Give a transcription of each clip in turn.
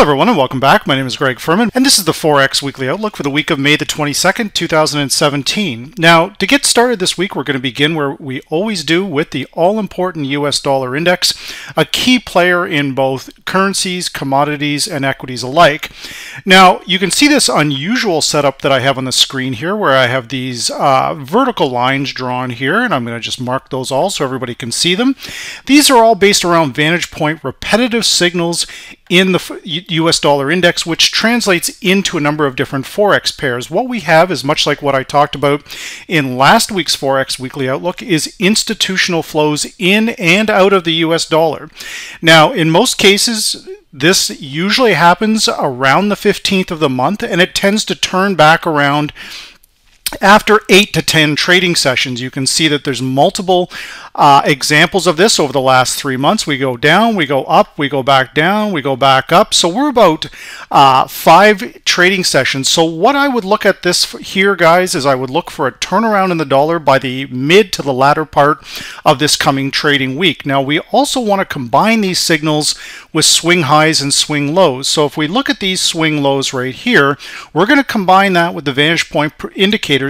Hello everyone and welcome back. My name is Greg Furman and this is the Forex Weekly Outlook for the week of May the 22nd, 2017. Now, to get started this week, we're going to begin where we always do with the all-important US dollar index, a key player in both currencies, commodities, and equities alike. Now, you can see this unusual setup that I have on the screen here where I have these vertical lines drawn here, and I'm going to just mark those all so everybody can see them. These are all based around VantagePoint repetitive signals in the US dollar index, which translates into a number of different Forex pairs. What we have is much like what I talked about in last week's Forex Weekly Outlook, is institutional flows in and out of the US dollar. Now, in most cases, this usually happens around the 15th of the month, and it tends to turn back around after 8 to 10 trading sessions. You can see that there's multiple examples of this over the last 3 months. We go down, we go up, we go back down, we go back up. So we're about 5 trading sessions. So what I would look at this here, guys, is I would look for a turnaround in the dollar by the mid to the latter part of this coming trading week. Now, we also want to combine these signals with swing highs and swing lows. So if we look at these swing lows right here, we're going to combine that with the VantagePoint indicators,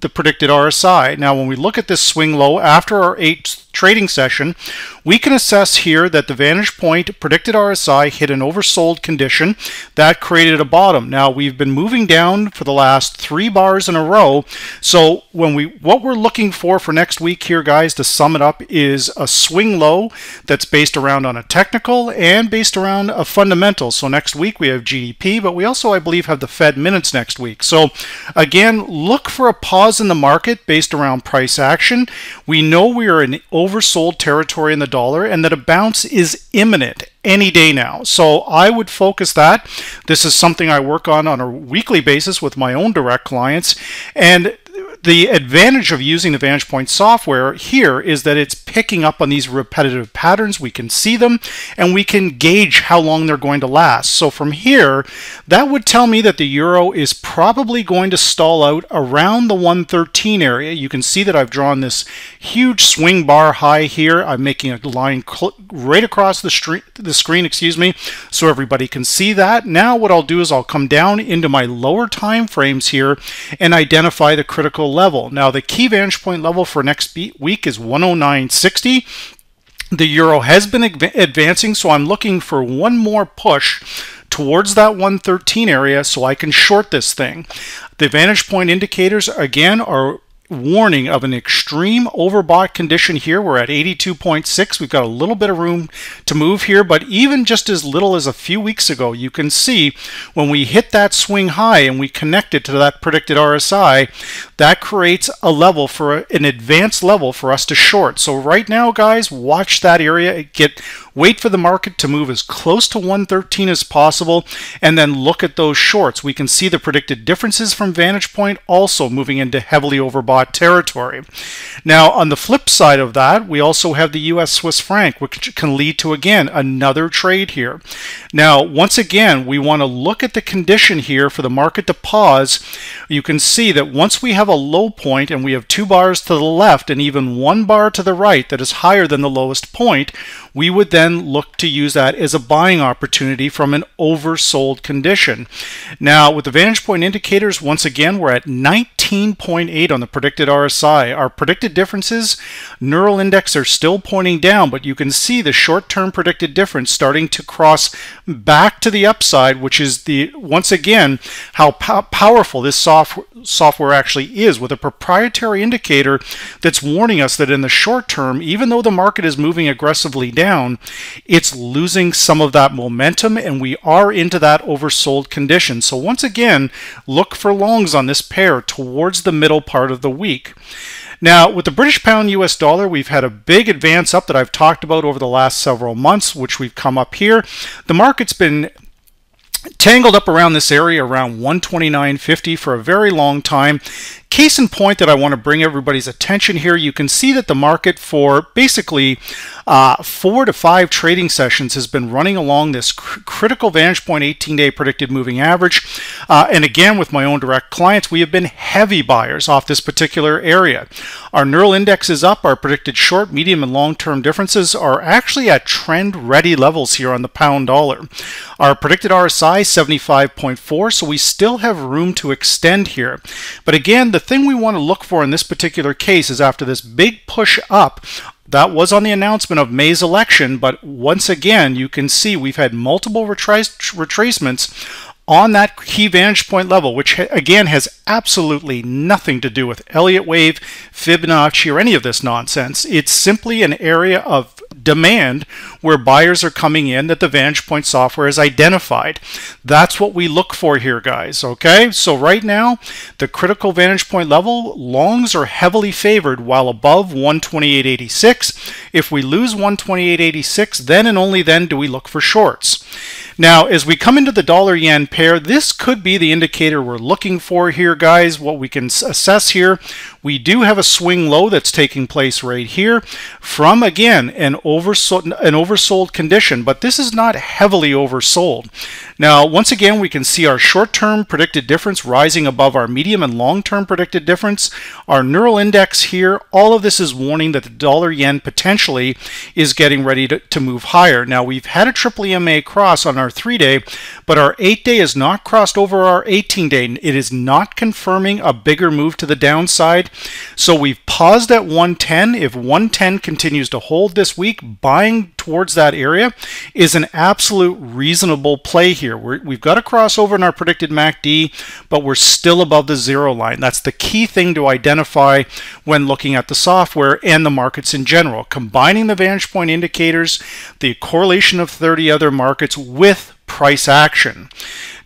the predicted RSI. Now, when we look at this swing low after our 8th trading session, we can assess here that the VantagePoint predicted RSI hit an oversold condition that created a bottom. Now, we've been moving down for the last 3 bars in a row. So what we're looking for next week here, guys, to sum it up, is a swing low that's based around on a technical and based around a fundamental. So next week we have GDP, but we also, I believe, have the Fed minutes next week. So again, look for a pause in the market based around price action. We know we are in oversold territory in the dollar and that a bounce is imminent any day now. So I would focus that. This is something I work on a weekly basis with my own direct clients. And the advantage of using the VantagePoint software here is that it's picking up on these repetitive patterns. We can see them and we can gauge how long they're going to last. So from here, that would tell me that the euro is probably going to stall out around the 113 area. You can see that I've drawn this huge swing bar high here. I'm making a line right across the screen, excuse me, so everybody can see that. Now what I'll do is I'll come down into my lower time frames here and identify the critical level. Now, the key VantagePoint level for next week is 109.60. The euro has been advancing, so I'm looking for one more push towards that 113 area so I can short this thing. The VantagePoint indicators, again, are warning of an extreme overbought condition here. We're at 82.6. We've got a little bit of room to move here, but even just as little as a few weeks ago, you can see when we hit that swing high and we connect it to that predicted RSI, that creates a level for an advanced level for us to short. So right now, guys, watch that area. Wait for the market to move as close to 113 as possible and then look at those shorts. We can see the predicted differences from VantagePoint also moving into heavily overbought territory. Now, on the flip side of that, we also have the US Swiss franc, which can lead to, again, another trade here. Now, once again, we want to look at the condition here for the market to pause. You can see that once we have a low point and we have 2 bars to the left and even 1 bar to the right that is higher than the lowest point, we would then look to use that as a buying opportunity from an oversold condition. Now, with the VantagePoint indicators, once again, we're at 19.8 on the predicted RSI. Our predicted differences, neural index, are still pointing down, but you can see the short-term predicted difference starting to cross back to the upside, which is once again how powerful this software actually is, with a proprietary indicator that's warning us that in the short term, even though the market is moving aggressively down, it's losing some of that momentum and we are into that oversold condition. So once again, look for longs on this pair towards the middle part of the week. Now, with the British pound US dollar, we've had a big advance up that I've talked about over the last several months, which we've come up here. The market's been tangled up around this area around 129.50 for a very long time. Case in point that I want to bring everybody's attention here, you can see that the market for basically 4 to 5 trading sessions has been running along this critical VantagePoint 18-day predicted moving average. And again, with my own direct clients, we have been heavy buyers off this particular area. Our neural index is up. Our predicted short, medium, and long-term differences are actually at trend-ready levels here on the pound dollar. Our predicted RSI 75.4, so we still have room to extend here. But again, the thing we want to look for in this particular case is after this big push up, that was on the announcement of May's election, but once again, you can see we've had multiple retracements on that key vantage point level, which again has absolutely nothing to do with Elliott wave, Fibonacci, or any of this nonsense. It's simply an area of demand where buyers are coming in that the VantagePoint software has identified. That's what we look for here, guys. Okay, so right now the critical VantagePoint level, longs are heavily favored while above 128.86. If we lose 128.86, then and only then do we look for shorts. Now, as we come into the dollar-yen pair, this could be the indicator we're looking for here, guys. What we can assess here, we do have a swing low that's taking place right here from, again, an oversold condition, but this is not heavily oversold. Now, once again, we can see our short-term predicted difference rising above our medium and long-term predicted difference. Our neural index here, all of this is warning that the dollar-yen potentially is getting ready to move higher. Now, we've had a triple EMA cross on our 3-day, but our 8-day is not crossed over our 18-day. It is not confirming a bigger move to the downside. So we've paused at 110. If 110 continues to hold this week, buying towards that area is an absolute reasonable play here. We've got a crossover in our predicted MACD, but we're still above the zero line. That's the key thing to identify when looking at the software and the markets in general. Combining the VantagePoint indicators, the correlation of 30 other markets with price action.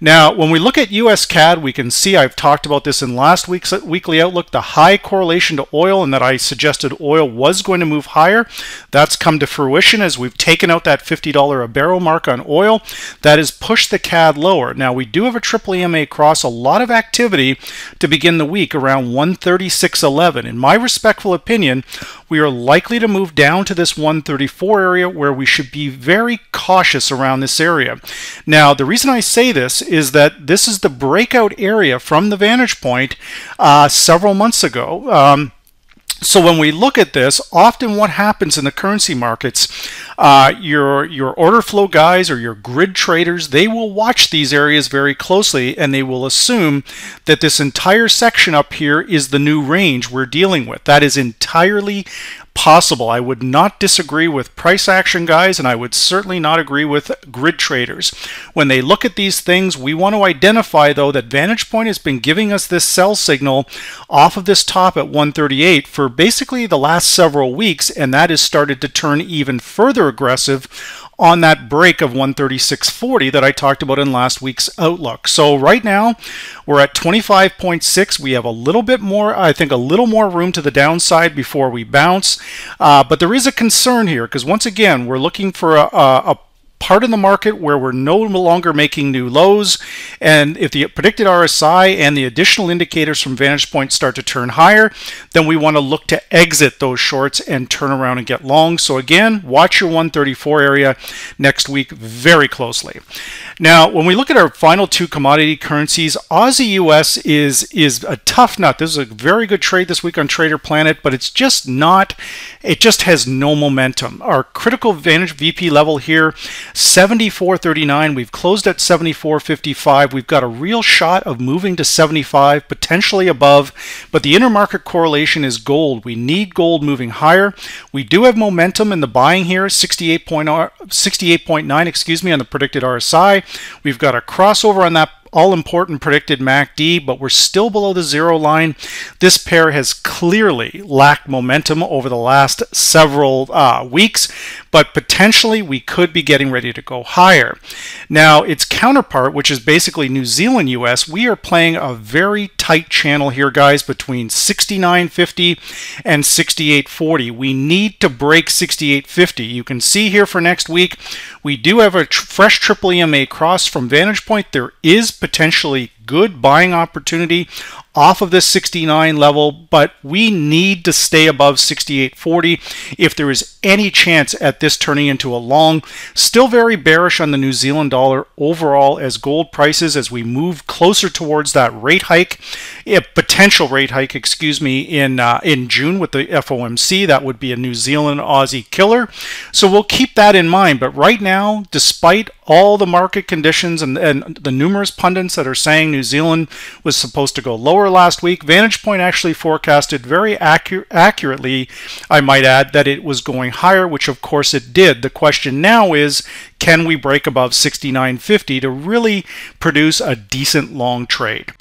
Now, when we look at USCAD, we can see, I've talked about this in last week's weekly outlook, the high correlation to oil, and that I suggested oil was going to move higher. That's come to fruition as we've taken out that $50 a barrel mark on oil. That has pushed the CAD lower. Now, we do have a triple EMA cross, a lot of activity to begin the week around 136.11. In my respectful opinion, we are likely to move down to this 134 area where we should be very cautious around this area. Now, the reason I say this is that this is the breakout area from the VantagePoint several months ago. So when we look at this, often what happens in the currency markets, your order flow guys or your grid traders, they will watch these areas very closely and they will assume that this entire section up here is the new range we're dealing with. That is entirely possible. I would not disagree with price action guys, and I would certainly not agree with grid traders. When they look at these things, we want to identify though that VantagePoint has been giving us this sell signal off of this top at 138 for basically the last several weeks, and that has started to turn even further aggressive on that break of 136.40 that I talked about in last week's outlook. So right now we're at 25.6. We have a little bit more, I think a little more room to the downside before we bounce. But there is a concern here because once again, we're looking for a part in the market where we're no longer making new lows, and if the predicted RSI and the additional indicators from VantagePoint start to turn higher, then we want to look to exit those shorts and turn around and get long. So again, watch your 134 area next week very closely. Now, when we look at our final two commodity currencies, Aussie US is a tough nut. This is a very good trade this week on Trader Planet, but it's just not, it just has no momentum. Our critical Vantage VP level here, 74.39. We've closed at 74.55. We've got a real shot of moving to 75, potentially above, but the intermarket correlation is gold. We need gold moving higher. We do have momentum in the buying here, 68.9, excuse me, on the predicted RSI. We've got a crossover on that all-important predicted MACD, but we're still below the zero line. This pair has clearly lacked momentum over the last several weeks, but potentially we could be getting ready to go higher. Now, its counterpart, which is basically New Zealand US, we are playing a very tight channel here, guys, between 69.50 and 68.40. We need to break 68.50. You can see here for next week, we do have a fresh triple EMA cross from VantagePoint. There is potentially good buying opportunity off of this 69 level, but we need to stay above 68.40 if there is any chance at this turning into a long. Still very bearish on the New Zealand dollar overall as gold prices as we move closer towards that rate hike, potential rate hike, excuse me, in June with the FOMC. That would be a New Zealand Aussie killer. So we'll keep that in mind. But right now, despite all the market conditions and the numerous pundits that are saying New Zealand was supposed to go lower last week, VantagePoint actually forecasted very accurately, I might add, that it was going higher, which of course it did. The question now is, can we break above 69.50 to really produce a decent long trade?